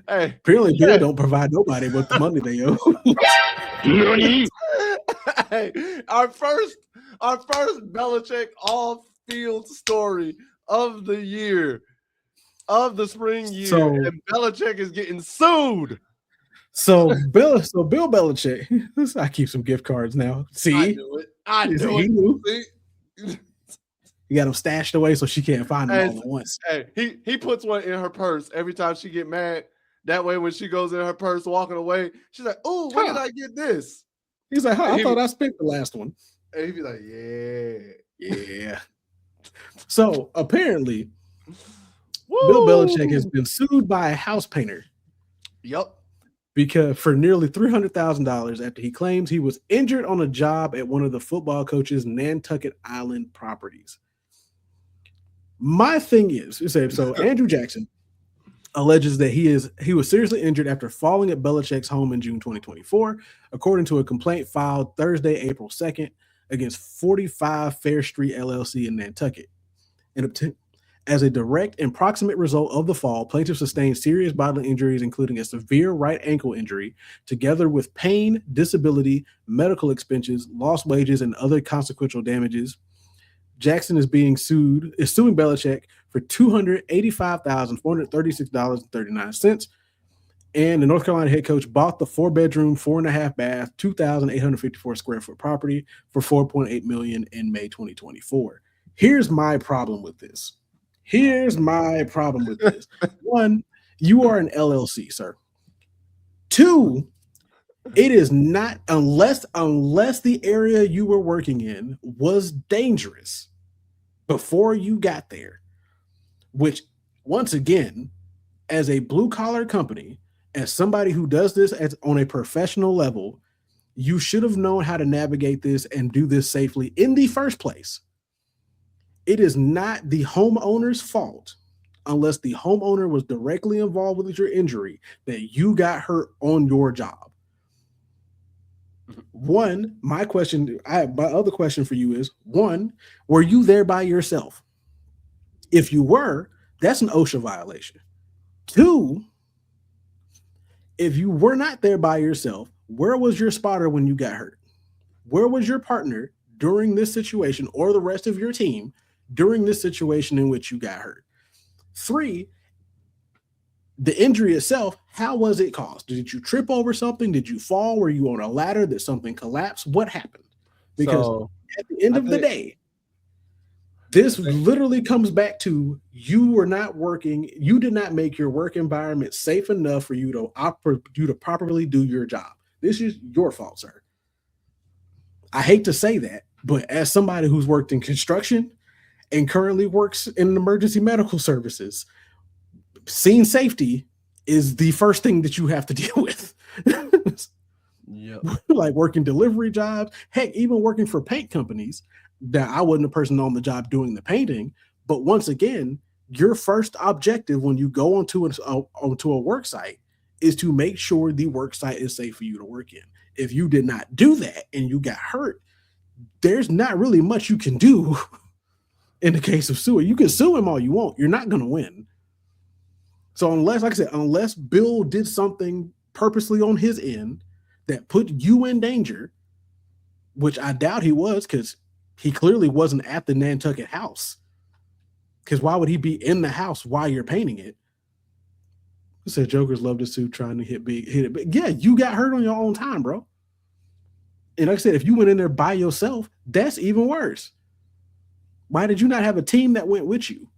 Hey, Apparently, Bill don't provide nobody with the money they owe. hey, our first Belichick off-field story of the year, of the spring year, and Belichick is getting sued. So Bill Belichick, I keep some gift cards now. See, I knew it. I knew he it. knew. See? You got them stashed away so she can't find them all at once. Hey, he puts one in her purse every time she get mad. That way, when she goes in her purse walking away, she's like, "Oh, where did I get this?" He's like, I thought I spent the last one. And he'd be like, yeah. So apparently, Bill Belichick has been sued by a house painter. Yep. Because for nearly $300,000 after he claims he was injured on a job at one of the football coach's Nantucket Island properties. My thing is, so Andrew Jackson alleges that he was seriously injured after falling at Belichick's home in June 2024, according to a complaint filed Thursday, April 2nd, against 45 Fair Street LLC in Nantucket. And as a direct and proximate result of the fall, plaintiff sustained serious bodily injuries, including a severe right ankle injury, together with pain, disability, medical expenses, lost wages, and other consequential damages. Jackson is suing Belichick for $285,436.39. And the North Carolina head coach bought the 4-bedroom, 4.5 bath, 2,854 square foot property for $4.8 million in May 2024. Here's my problem with this. One, you are an LLC, sir. Two, it is not, unless the area you were working in was dangerous before you got there, which, once again, as a blue-collar company, as somebody who does this on a professional level, you should have known how to navigate this and do this safely in the first place. It is not the homeowner's fault, unless the homeowner was directly involved with your injury, that you got hurt on your job. One, my other question for you is, one, were you there by yourself? If you were, that's an OSHA violation. Two, if you were not there by yourself, where was your spotter when you got hurt? Where was your partner during this situation, or the rest of your team during this situation in which you got hurt? Three, the injury itself, how was it caused? Did you trip over something? Did you fall? Were you on a ladder? Did something collapse? What happened? Because at the end of the day, this literally comes back to you were not working. You did not make your work environment safe enough for you to properly do your job. This is your fault, sir. I hate to say that, but as somebody who's worked in construction and currently works in emergency medical services, scene safety is the first thing that you have to deal with. Yep. Like working delivery jobs, heck, even working for paint companies. That I wasn't a person on the job doing the painting, but once again, your first objective when you go onto a work site is to make sure the work site is safe for you to work in. If you did not do that and you got hurt, there's not really much you can do. In the case of SUED, you can sue him all you want. You're not going to win. So unless Bill did something purposely on his end that put you in danger, which I doubt he was, because he clearly wasn't at the Nantucket house. Because why would he be in the house while you're painting it? I said jokers love to sue trying to hit it. But yeah, you got hurt on your own time, bro. And like I said, if you went in there by yourself, that's even worse. Why did you not have a team that went with you?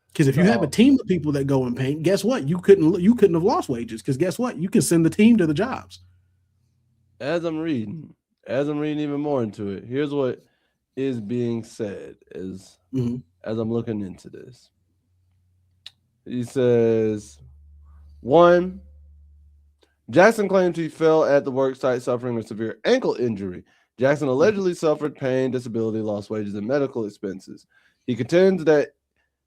Because if you have a team of people that go and paint, guess what? You couldn't have lost wages. Because guess what? You can send the team to the jobs. As I'm reading even more into it, here's what is being said as I'm looking into this. He says, 1, Jackson claims he fell at the work site suffering a severe ankle injury. Jackson allegedly suffered pain, disability, lost wages, and medical expenses. He contends that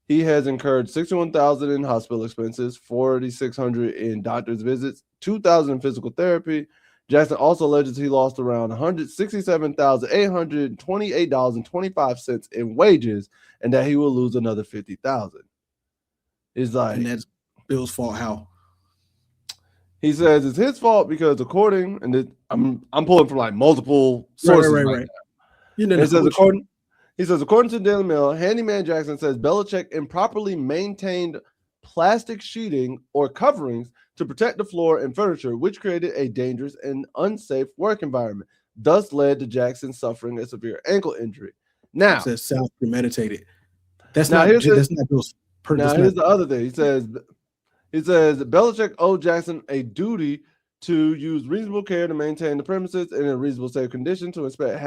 he has incurred $61,000 in hospital expenses, $4,600 in doctor's visits, $2,000 in physical therapy. Jackson also alleges he lost around $167,828.25 in wages, and that he will lose another $50,000. It's like, and Bill's fault. How? He says it's his fault because according, and I'm pulling from like multiple sources right now. You know, And he says according to the Daily Mail, Handyman Jackson says Belichick improperly maintained plastic sheeting or coverings to protect the floor and furniture, which created a dangerous and unsafe work environment, thus led to Jackson suffering a severe ankle injury. Now, it says sounds premeditated. That's now not. here's That's not Bill's. now here's the other thing. He says Belichick owed Jackson a duty to use reasonable care to maintain the premises in a reasonable safe condition, to inspect for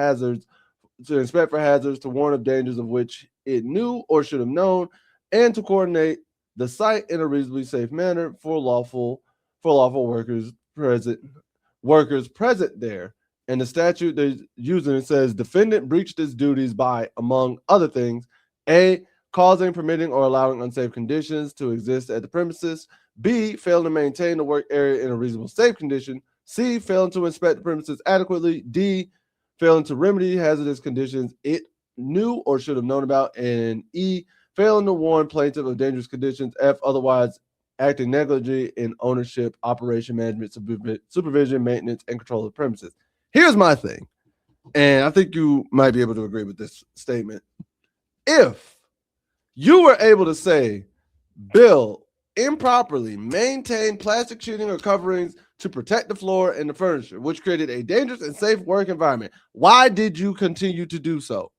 hazards, to warn of dangers of which it knew or should have known, and to coordinate the site in a reasonably safe manner for lawful workers present there. And the statute they're using, it says defendant breached his duties by, among other things, A, causing, permitting, or allowing unsafe conditions to exist at the premises. B, failing to maintain the work area in a reasonable safe condition. C, failing to inspect the premises adequately. D, failing to remedy hazardous conditions it knew or should have known about. And E, failing to warn plaintiff of dangerous conditions. F, otherwise acting negligently in ownership, operation, management, supervision, maintenance, and control of the premises. Here's my thing, and I think you might be able to agree with this statement. If you were able to say Bill improperly maintained plastic sheeting or coverings to protect the floor and the furniture, which created a dangerous and safe work environment, why did you continue to do so?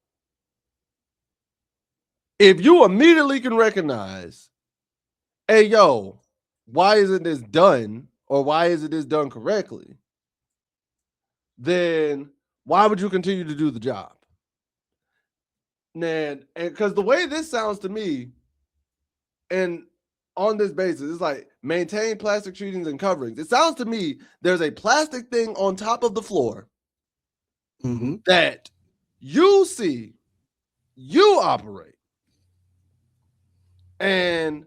If you immediately can recognize, hey, yo, why isn't this done, or why isn't this done correctly, then why would you continue to do the job? And because the way this sounds to me, and on this basis, it's like maintain plastic sheetings and coverings. It sounds to me there's a plastic thing on top of the floor that you see, you operate, and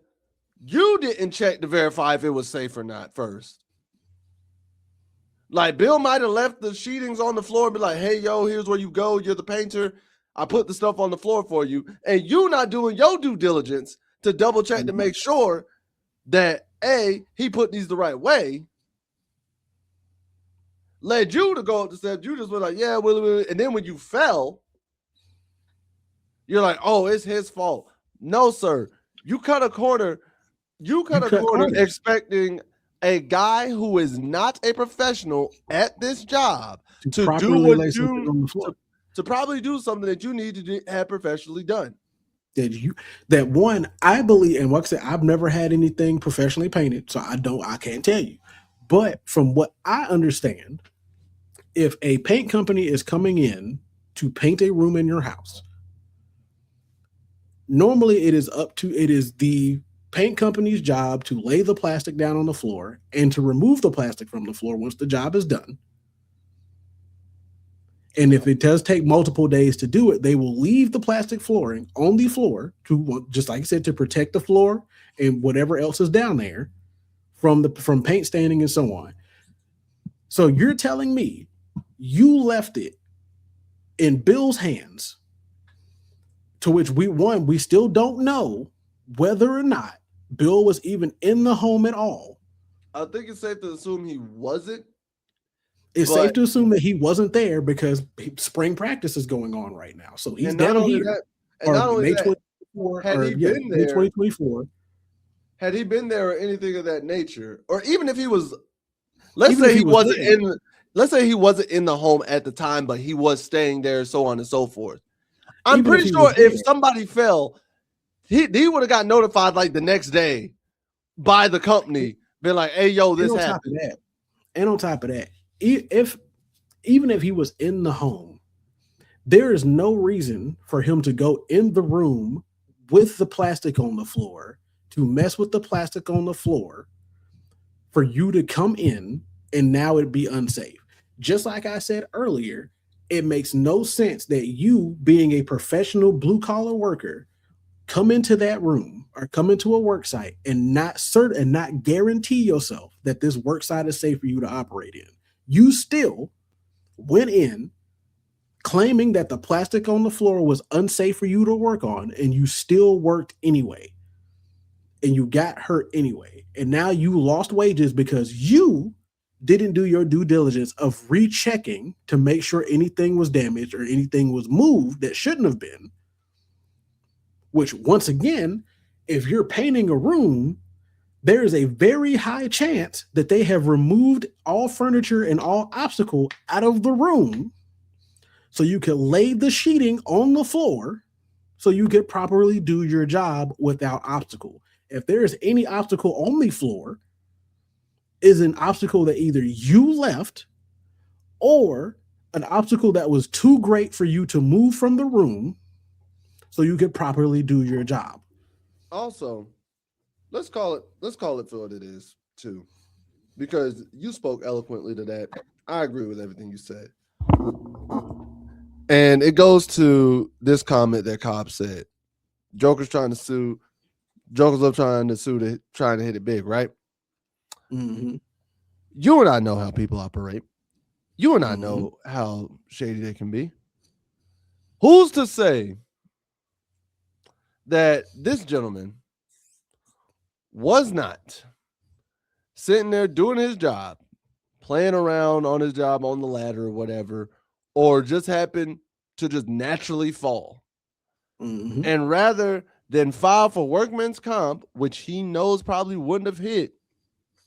you didn't check to verify if it was safe or not first. Like Bill might have left the sheetings on the floor and be like, hey, yo, here's where you go. You're the painter. I put the stuff on the floor for you. And you not doing your due diligence to double check to make sure that A, he put these the right way, led you to go up the steps. You just were like, yeah, Willie. And then when you fell, you're like, oh, it's his fault. No, sir. You cut a corner. You cut a corner expecting a guy who is not a professional at this job to do what you to probably do something that you need to have professionally done. That one, I believe, and like I said, I've never had anything professionally painted, so I can't tell you. But from what I understand, if a paint company is coming in to paint a room in your house, normally it is the paint company's job to lay the plastic down on the floor and to remove the plastic from the floor once the job is done. And if it does take multiple days to do it, they will leave the plastic flooring on the floor to, just like I said, to protect the floor and whatever else is down there from paint staining and so on. So you're telling me you left it in Bill's hands, to which we still don't know whether or not Bill was even in the home at all. I think it's safe to assume he wasn't. It's safe to assume that he wasn't there because spring practice is going on right now. So he's down here. And not only that, had he been there, 2024. Had he been there or anything of that nature, or even if he was, let's say he wasn't in the home at the time, but he was staying there, so on and so forth. I'm pretty sure if somebody fell, he would have got notified like the next day by the company, been like, hey, yo, this happened. And on top of that, even if he was in the home, there is no reason for him to go in the room with the plastic on the floor, to mess with the plastic on the floor, for you to come in and now it'd be unsafe. Just like I said earlier, it makes no sense that you, being a professional blue collar worker, come into that room or come into a work site and not guarantee yourself that this work site is safe for you to operate in. You still went in claiming that the plastic on the floor was unsafe for you to work on, and you still worked anyway. and you got hurt anyway. And now you lost wages because you didn't do your due diligence of rechecking to make sure anything was damaged or anything was moved that shouldn't have been. Which, once again, if you're painting a room, there is a very high chance that they have removed all furniture and all obstacle out of the room so you could lay the sheeting on the floor so you could properly do your job without obstacle. If there is any obstacle on the floor, is an obstacle that either you left or an obstacle that was too great for you to move from the room so you could properly do your job. Also, let's call it for what it is too, because you spoke eloquently to that. I agree with everything you said, and it goes to this comment that Cobb said: Joker's trying to sue. Joker's up trying to hit it big, right? Mm-hmm. You and I know how people operate. You and I know how shady they can be. Who's to say that this gentleman was not sitting there doing his job, playing around on his job on the ladder or whatever, or just happened to just naturally fall? Mm-hmm. And rather than file for workman's comp, which he knows probably wouldn't have hit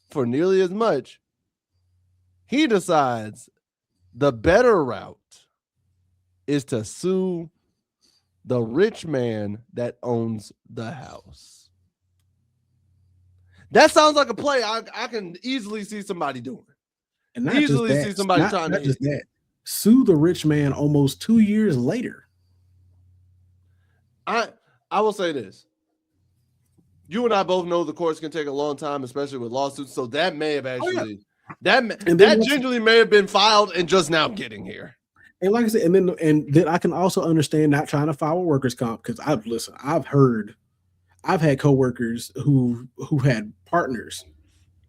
for nearly as much, he decides the better route is to sue the rich man that owns the house. That sounds like a play I can easily see somebody doing. And not easily just that, see somebody trying to just that. Sue the rich man almost 2 years later. I will say this. You and I both know the courts can take a long time, especially with lawsuits. So that may have actually that gingerly may have been filed and just now getting here. And like I said, and then I can also understand not trying to file a workers' comp, because I've had coworkers who had partners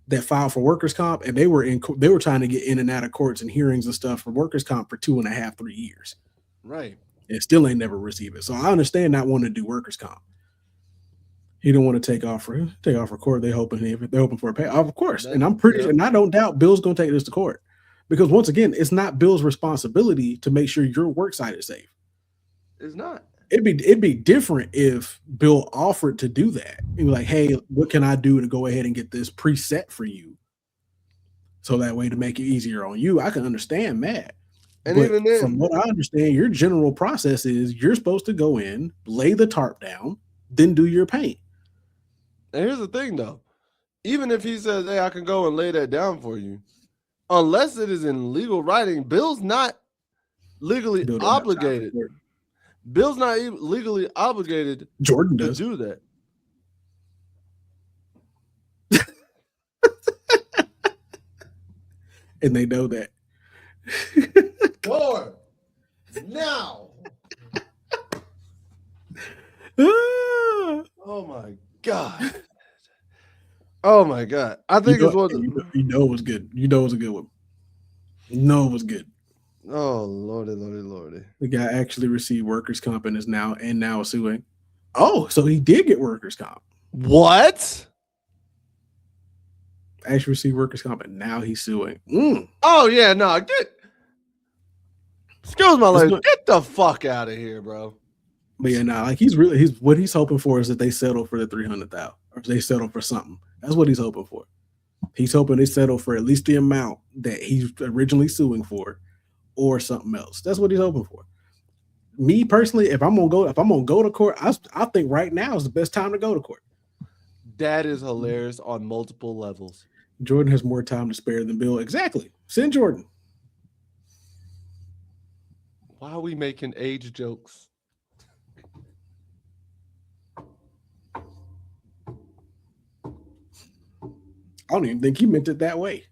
that filed for workers' comp, and they were trying to get in and out of courts and hearings and stuff for workers' comp for 2.5, 3 years. Right. And still ain't never received it. So I understand not wanting to do workers' comp. He don't want to take off for court. They're hoping for a pay. Of course. And I'm pretty sure, and I don't doubt Bill's gonna take this to court. Because once again, it's not Bill's responsibility to make sure your work site is safe. It's not. It'd be different if Bill offered to do that. He'd be like, hey, what can I do to go ahead and get this preset for you? So that way to make it easier on you. I can understand that. And but even then, from what I understand, your general process is you're supposed to go in, lay the tarp down, then do your paint. And here's the thing, though. Even if he says, hey, I can go and lay that down for you, unless it is in legal writing, Bill's not legally obligated. Bill's not even legally obligated Jordan does do that. And they know that. Lord, now. Oh my God. Oh my God. I think it's one. You know it was good. You know it was a good one. You know it was good. Oh Lordy. The guy actually received workers' comp and is now suing. Oh, so he did get workers' comp. What? Actually received workers' comp and now he's suing. Oh yeah, no, excuse my language. Get the fuck out of here, bro. But yeah, like what he's hoping for is that they settle for the $300,000 or they settle for something. That's what he's hoping for. He's hoping they settle for at least the amount that he's originally suing for, or something else. That's what he's hoping for. Me personally, if I'm gonna go to court, I think right now is the best time to go to court. That is hilarious on multiple levels. Jordan has more time to spare than Bill. Exactly. Send Jordan. Why are we making age jokes? I don't even think he meant it that way.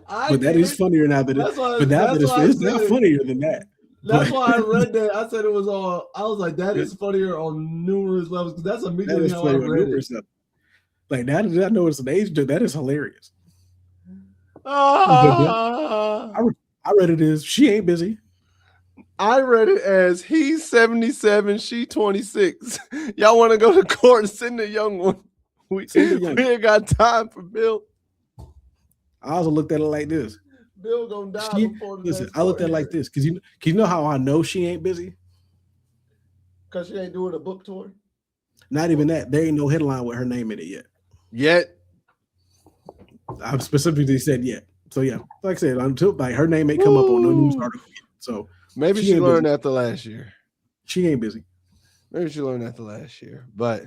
But that is funnier now that it's not funnier than that. That's why I read that. I said it was all. I was like, that is funnier on numerous levels because that's immediately how I read it. Like now that I know it's an age joke, that is hilarious. I read it as she ain't busy. I read it as he's 77, she 26. Y'all want to go to court and send the young one. We ain't got time for Bill. I also looked at it like this. Bill gonna die before the next I looked at it like this because you know how I know she ain't busy? Because she ain't doing a book tour? Not even that. There ain't no headline with her name in it yet. Yet? I specifically said yet. So yeah, like I said, until like her name ain't come up on no news article yet. So maybe she learned after last year. She ain't busy. Maybe she learned after last year. But